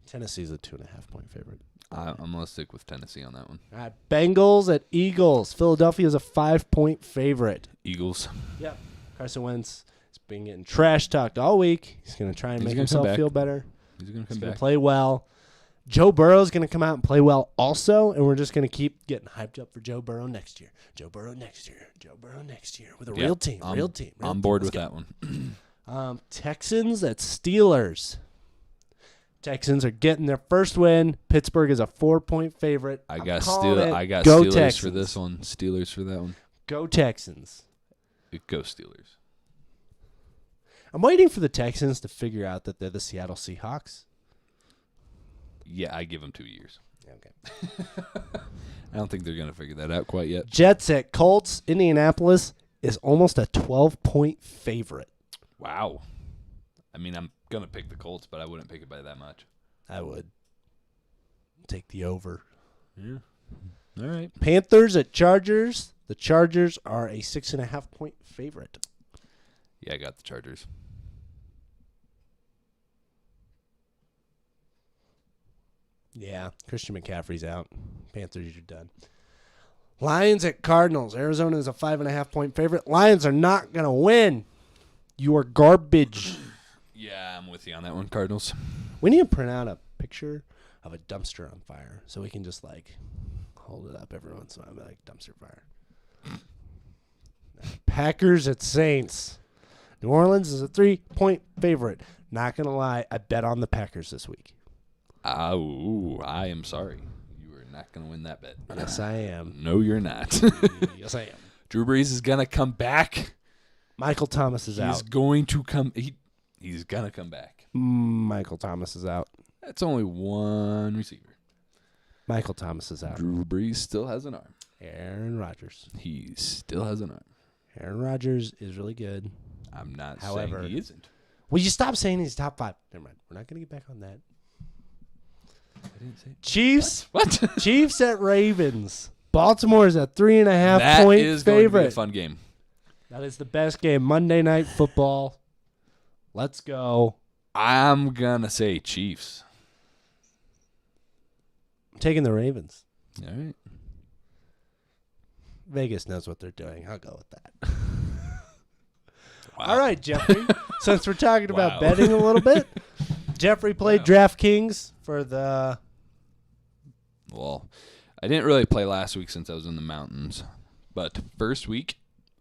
Tennessee's a 2.5-point favorite. I'm going to stick with Tennessee on that one. All right, Bengals at Eagles. Philadelphia's a 5-point favorite. Eagles. Yep. Carson Wentz has been getting trash talked all week. He's going to try and He's make gonna come himself back. feel better. He's going to He's come going back. to play well. Joe Burrow's going to come out and play well also, and we're just going to keep getting hyped up for Joe Burrow next year. Joe Burrow next year. Joe Burrow next year with a real team. Real team. I'm bored with that one. Texans at Steelers. Texans are getting their first win. Pittsburgh is a 4-point favorite. I I'm got calling it. Steelers Go Texans. for this one. Steelers for that one. Go Texans. Go Steelers. I'm waiting for the Texans to figure out that they're the Seattle Seahawks. Yeah, I give them 2 years. Okay. I don't think they're going to figure that out quite yet. Jets at Colts. Indianapolis is almost a 12-point favorite. Wow. I mean, I'm going to pick the Colts, but I wouldn't pick it by that much. I would take the over. Yeah. All right. Panthers at Chargers. The Chargers are a 6.5-point favorite. Yeah, I got the Chargers. Yeah, Christian McCaffrey's out. Panthers are done. Lions at Cardinals. Arizona is a 5.5-point favorite. Lions are not going to win. You are garbage. Yeah, I'm with you on that one, Cardinals. We need to print out a picture of a dumpster on fire so we can just, like, hold it up every once in a while, like, dumpster fire. Packers at Saints. New Orleans is a 3-point favorite. Not going to lie, I bet on the Packers this week. Oh, I am sorry. You are not going to win that bet. Yes, I am. No, you're not. Yes, I am. Drew Brees is going to come back. Michael Thomas is He's out. going to come. He's going to come back. Michael Thomas is out. That's only one receiver. Michael Thomas is out. Drew Brees still has an arm. Aaron Rodgers. He still has an arm. Aaron Rodgers is really good. I'm not However, saying he isn't. Will you stop saying he's top 5? Never mind. We're not going to get back on that. I didn't say Chiefs. What? Chiefs at Ravens. Baltimore is a 3.5 That point is going to be favorite. a fun game. That is the best game. Monday Night Football. Let's go. I'm going to say Chiefs. I'm taking the Ravens. All right. Vegas knows what they're doing. I'll go with that. Wow. All right, Jeffrey. Since we're talking about Wow. betting a little bit, Jeffrey played Wow. DraftKings for the. Well, I didn't really play last week since I was in the mountains. But first week,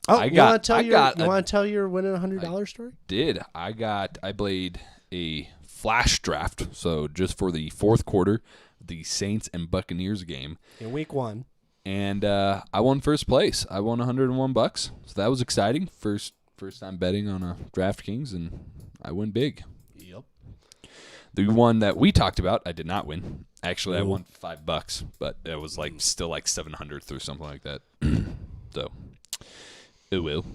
Oh, I you got- want to tell I your got you a- want to tell your winning $100 story? I played a flash draft. So just for the fourth quarter, the Saints and Buccaneers game. In week 1. And I won first place. I won $101. So that was exciting. First time betting on a DraftKings, and I win big. Yep. The one that we talked about, I did not win. Actually, I Ooh. won $5, but it was like still like 700th or something like that. So, it will.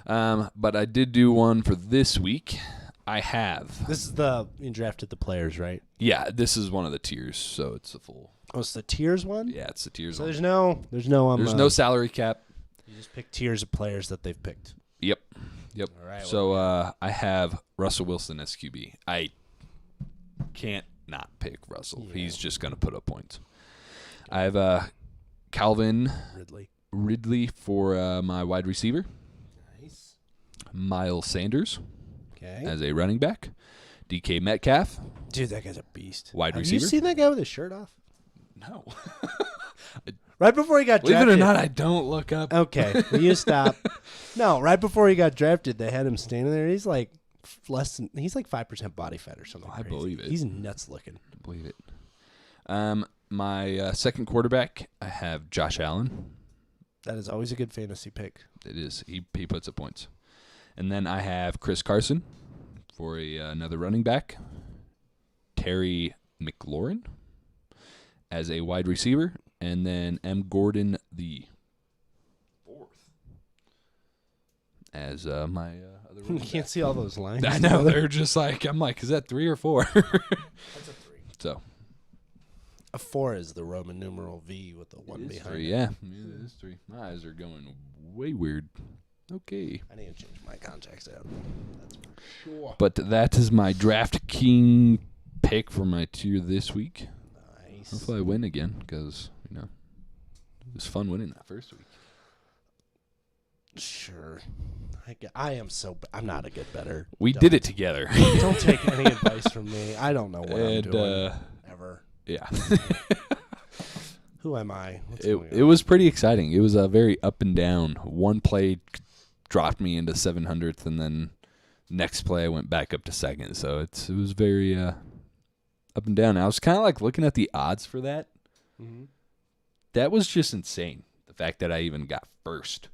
But I did do one for this week. I have. This is you drafted the players, right? Yeah, this is one of the tiers, so it's a full. Oh, it's the tiers one? Yeah, it's the tiers. So one. there's no There's no salary cap. you just pick tiers of players that they've picked. Yep. All right. So I have Russell Wilson as QB. I can't not pick Russell. Yeah. He's just going to put up points. I have Calvin Ridley for my wide receiver. Nice. Miles Sanders Okay. as a running back. DK Metcalf, Dude, that guy's a beast. wide Have receiver. you seen that guy with his shirt off? No. Right before he got Believe drafted. it or not, I don't look up. Okay, will you stop? No, right before he got drafted, they had him standing there. He's like he's like 5% body fat or something. I crazy. believe it. He's nuts looking. Believe it. My second quarterback, I have Josh Allen. That is always a good fantasy pick. It is. He puts up points. And then I have Chris Carson for another running back. Terry McLaurin as a wide receiver. And then M. Gordon the fourth as my other You running can't back. see all those lines. I know. They're just like, I'm like, is that 3 or 4? That's a 3. So. A 4 is the Roman numeral V with the 1 behind 3, it. yeah. It is 3. My eyes are going way weird. Okay. I need to change my contacts out. That's for sure. But that is my DraftKings pick for my tier this week. Nice. Hopefully I win again because, it was fun winning that first week. Sure. I am I'm not a good bettor. We did it together. Don't take any advice from me. I don't know what I'm And, doing. Ever. yeah. Who am I? What's going It on? was pretty exciting. It was a very up and down. One play dropped me into 700th, and then next play I went back up to second. So it was very up and down. I was kind of like looking at the odds for that. Mhm. That was just insane. The fact that I even got first.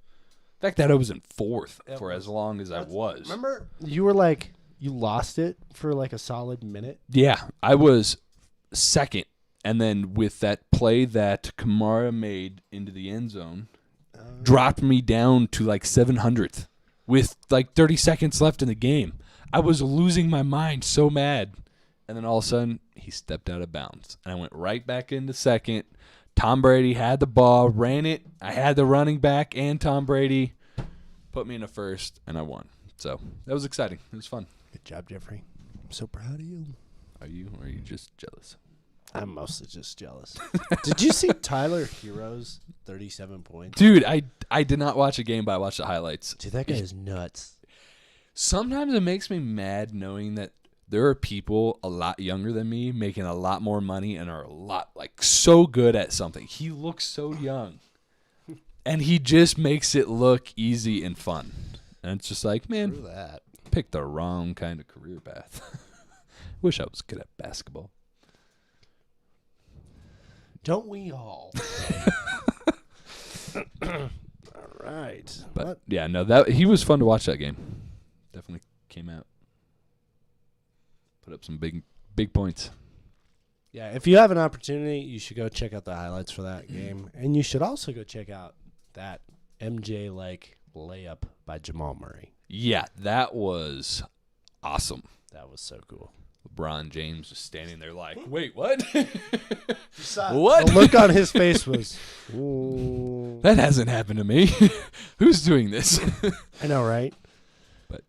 The fact that I was in fourth It for was- as long as I was. Remember, you were like, you lost it for like a solid minute. Yeah, I was second. And then with that play that Kamara made into the end zone, dropped me down to like 700th with like 30 seconds left in the game. I was losing my mind so mad. And then all of a sudden, he stepped out of bounds. And I went right back into second. Tom Brady had the ball, ran it. I had the running back and Tom Brady. Put me in a first, and I won. So that was exciting. It was fun. Good job, Jeffrey. I'm so proud of you. Are you just jealous? I'm mostly just jealous. Did you see Tyler Hero's 37 points? Dude, I did not watch a game, but I watched the highlights. Dude, that guy is nuts. Sometimes it makes me mad knowing that there are people a lot younger than me making a lot more money and are a lot, like, so good at something. He looks so young. And he just makes it look easy and fun. And it's just like, man, True that. picked the wrong kind of career path. Wish I was good at basketball. Don't we all? All right. But, yeah, no, he was fun to watch that game. Definitely came out. Put up some big points. Yeah, if you have an opportunity, you should go check out the highlights for that game. And you should also go check out that MJ-like layup by Jamal Murray. Yeah, that was awesome. That was so cool. LeBron James was standing there like, wait, what? What? The look on his face was, ooh. That hasn't happened to me. Who's doing this? I know, right? But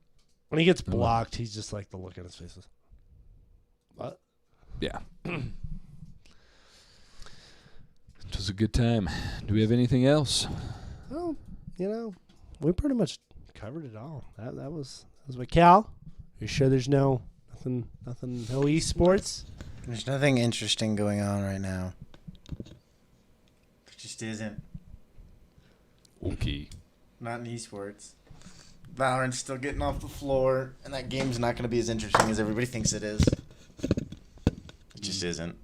when he gets blocked, he's just like, the look on his face is, what? Yeah. It was a good time. Do we have anything else? Well, we pretty much covered it all. That was what Cal. You sure there's nothing, no esports? There's nothing interesting going on right now. There just isn't. Okay. Not in esports. Valorant's still getting off the floor, and that game's not going to be as interesting as everybody thinks it is. It just isn't.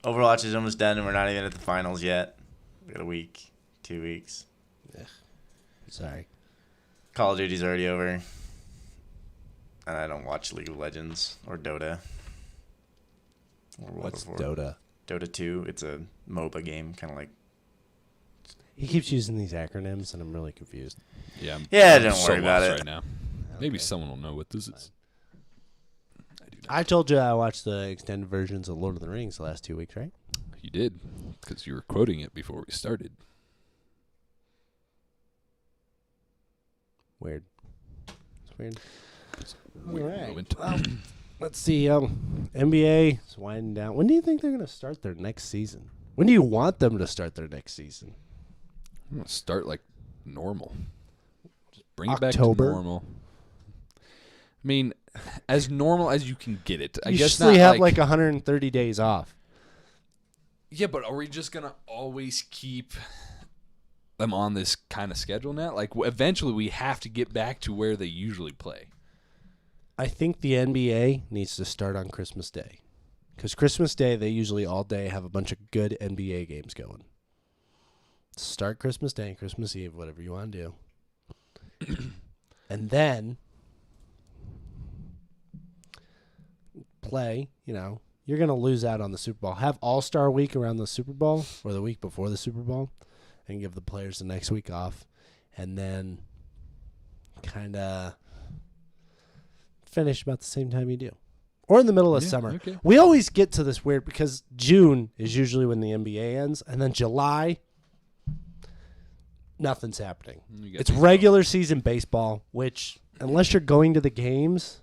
Overwatch is almost done, and we're not even at the finals yet. We got a week, 2 weeks. Ugh. Sorry. Call of Duty's already over. And I don't watch League of Legends or Dota. Or What's War. Dota? Dota 2. It's a MOBA game, kind of like. He keeps using these acronyms, and I'm really confused. Yeah. Yeah, I'm don't so worry about lost it. right now. Maybe someone will know what this is. I do not. I told you I watched the extended versions of Lord of the Rings the last 2 weeks, right? You did, because you were quoting it before we started. Weird. It's weird. Weird All right. moment. Well, let's see. NBA is winding down. When do you think they're going to start their next season? When do you want them to start their next season? I'm gonna start like normal. Just bring it back to October? normal. I mean, as normal as you can get it. I You guess usually not have like 130 days off. Yeah, but are we just gonna always keep them on this kind of schedule now? Like, eventually we have to get back to where they usually play. I think the NBA needs to start on Christmas Day. Because Christmas Day, they usually all day have a bunch of good NBA games going. Start Christmas Day, Christmas Eve, whatever you want to do. And then play, you're going to lose out on the Super Bowl. Have All-Star Week around the Super Bowl or the week before the Super Bowl and give the players the next week off. And then kind of finish about the same time you do. Or in the middle of summer. Okay. We always get to this weird because June is usually when the NBA ends. And then July, nothing's happening. It's regular season baseball, which unless you're going to the games,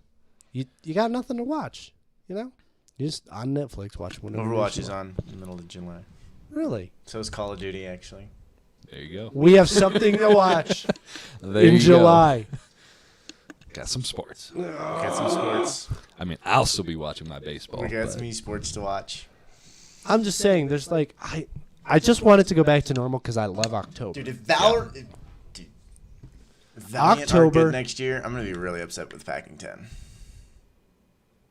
you got nothing to watch. You just on Netflix watch whenever. Overwatch is on in the middle of July. Really? So is Call of Duty, actually. There you go. We have something to watch There in you July. Got some sports. We got some sports. I mean, I'll still be watching my baseball. We got but some esports to watch. I'm just saying, there's like I just want it to go back to normal because I love October. Dude, if Valiant are October good next year, I'm going to be really upset with Packing 10.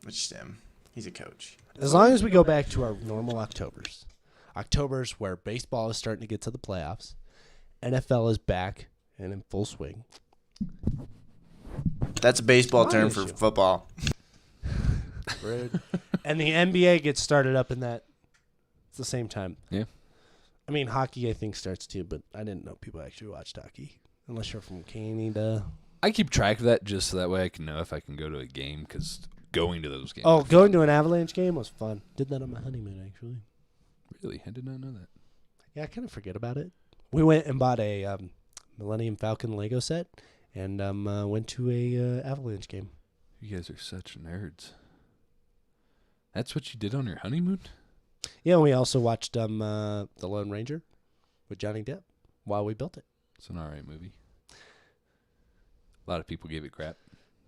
Which is him. He's a coach. As long as we go back to our normal Octobers where baseball is starting to get to the playoffs, NFL is back and in full swing. That's a baseball My term issue. for football. Rude. And the NBA gets started up in that. It's the same time. Yeah. I mean, hockey I think starts too, but I didn't know people actually watched hockey unless you're from Canada. I keep track of that just so that way I can know if I can go to a game because going to those games. Oh, going to an Avalanche game was fun. Did that on my honeymoon actually. Really? I did not know that. Yeah, I kind of forget about it. We went and bought a Millennium Falcon Lego set and went to a Avalanche game. You guys are such nerds. That's what you did on your honeymoon? Yeah, and we also watched The Lone Ranger with Johnny Depp while we built it. It's an alright movie. A lot of people gave it crap.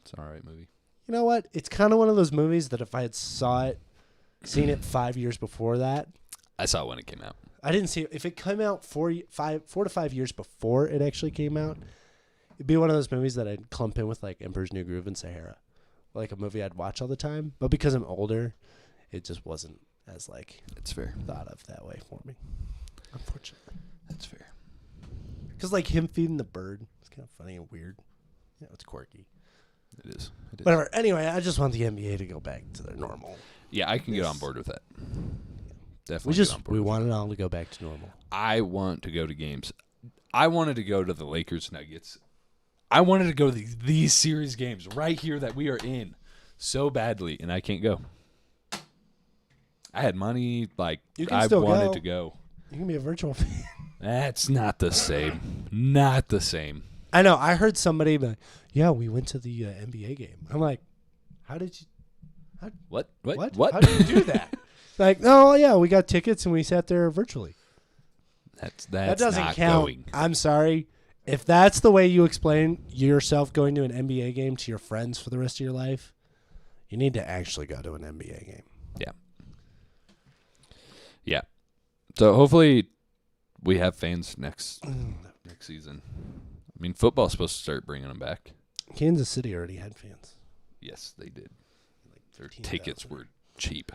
It's an alright movie. You know what? It's kind of one of those movies that if I had seen it 5 years before that, I saw it when it came out. I didn't see it. If it came out 4 to 5 years before it actually came out, it'd be one of those movies that I'd clump in with like Emperor's New Groove and Sahara, like a movie I'd watch all the time. But because I'm older, it just wasn't as like It's fair. thought of that way for me, unfortunately. That's fair. Because like him feeding the bird, it's kind of funny and weird. Yeah, it's quirky. It is. Whatever. Anyway, I just want the NBA to go back to their normal. Yeah, I can get on board with that. Definitely. We want it all to go back to normal. I want to go to games. I wanted to go to the Lakers Nuggets. I wanted to go to these series games right here that we are in so badly, and I can't go. I had money, like I wanted to go. You can be a virtual fan. That's not the same. Not the same. I know. I heard somebody be like, "Yeah, we went to the NBA game." I'm like, "How did you? What? How did you do that?" Like, "No, yeah, we got tickets and we sat there virtually." That doesn't not count. Going. I'm sorry. If that's the way you explain yourself going to an NBA game to your friends for the rest of your life, you need to actually go to an NBA game. Yeah. Yeah. So hopefully we have fans next season. I mean, football's supposed to start bringing them back. Kansas City already had fans. Yes, they did. Their 15,000. tickets were cheap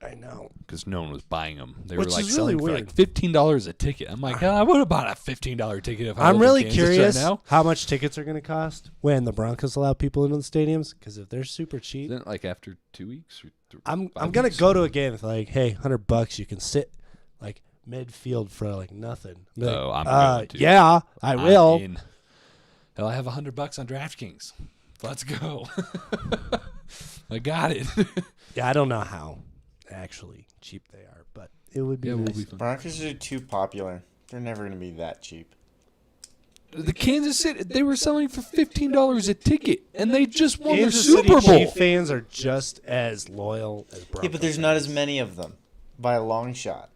I know. because no one was buying them. They Which were like is really selling for weird. like $15 a ticket. I'm like, I would have bought a $15 ticket if I I'm was really in Kansas curious right now. how much tickets are going to cost when the Broncos allow people into the stadiums. Because if they're super cheap, Isn't it like after 2 weeks? Or I'm 5 gonna weeks? go to a game with like, hey, $100, you can sit like midfield for like nothing. Be like, Oh, I'm going to. Yeah, I I'm will. in. Hell, I have $100 on DraftKings. Let's go. I got it. Yeah, I don't know how actually cheap they are, but it would be Yeah, we'll nice. be fine. Broncos are too popular. They're never going to be that cheap. The Kansas City, they were selling for $15 a ticket, and they just won Kansas the Super City Bowl. Chief fans are just as loyal as Broncos. Yeah, but there's not as many of them by a long shot.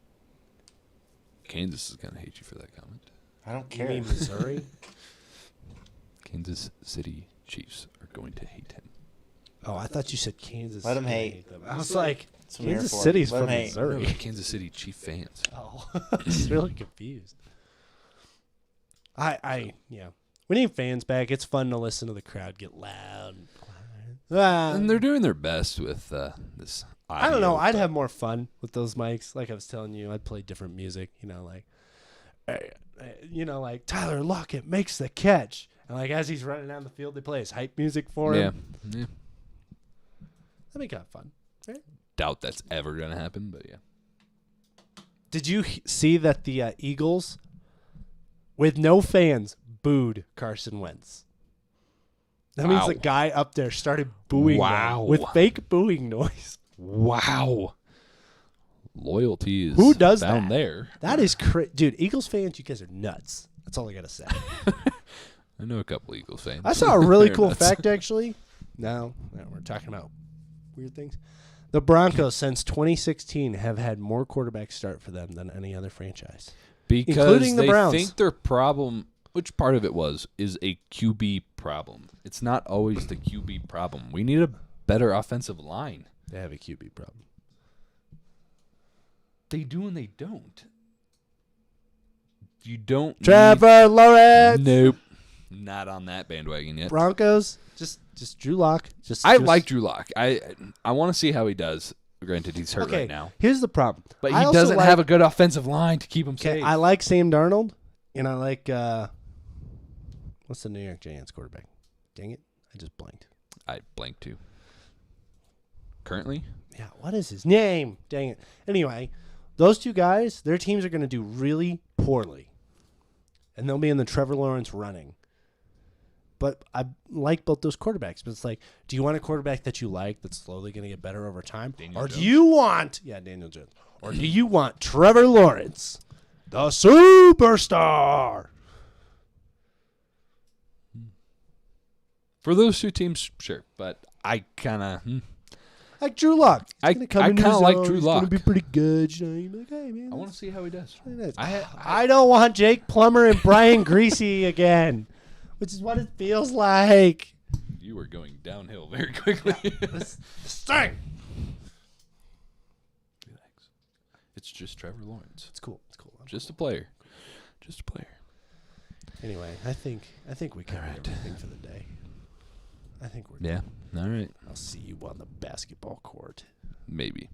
Kansas is going to hate you for that comment. I don't You care. mean Missouri? Kansas City Chiefs are going to hate him. Oh, I thought you said Kansas. Let 'em City hate. them. I was like, That's what I'm here Kansas for. City's Let 'em from hate. Missouri. Kansas City Chief fans. Oh, I was really confused. Yeah. We need fans back. It's fun to listen to the crowd get loud. And they're doing their best with this audio. I don't know. I'd but have more fun with those mics. Like I was telling you, I'd play different music. Like Tyler Lockett makes the catch, and like as he's running down the field, they play his hype music for him. Yeah. That'd be kind of fun. Right? Doubt that's ever going to happen, but yeah. Did you see that the Eagles, with no fans, booed Carson Wentz? That means Wow. the guy up there started booing Wow. them with fake booing noise. Wow. Loyalty is Who does down that? there. That is dude. Eagles fans, you guys are nuts. That's all I gotta say. I know a couple Eagles fans. I saw a really They're cool nuts. fact actually. No, we're talking about weird things. The Broncos since 2016 have had more quarterbacks start for them than any other franchise. Because including the they Browns. think their problem, which part of it is a QB problem. It's not always the QB problem. We need a better offensive line. They have a QB problem. They do and they don't. You don't Trevor Lawrence. Nope. Not on that bandwagon yet. Broncos, just Drew Lock. I like Drew Lock. I want to see how he does. Granted, he's hurt Okay, right now. here's the problem. But I he also doesn't like- have a good offensive line to keep him Okay, safe. I like Sam Darnold, and I like what's the New York Giants quarterback? Dang it, I just blanked. I blank too. Currently? Yeah, what is his name? Dang it. Anyway, those two guys, their teams are going to do really poorly, and they'll be in the Trevor Lawrence running. But I like both those quarterbacks. But it's like, do you want a quarterback that you like that's slowly going to get better over time? Daniel Or Jones. do you want, Daniel Jones. Or do you want Trevor Lawrence, the superstar? For those two teams, sure. But I kind of... Like Drew Lock. I kinda like Drew He's Lock. going to be pretty good. You know, you're like, hey, man. I want to see how he does. Nice. I I don't want Jake Plummer and Brian Greasy again, which is what it feels like. You are going downhill very quickly. Sting. Relax. It's just Trevor Lawrence. It's cool. Just a player. Just a player. Anyway, I think we covered All right. everything for the day. I think we're Yeah. All right. I'll see you on the basketball court. Maybe.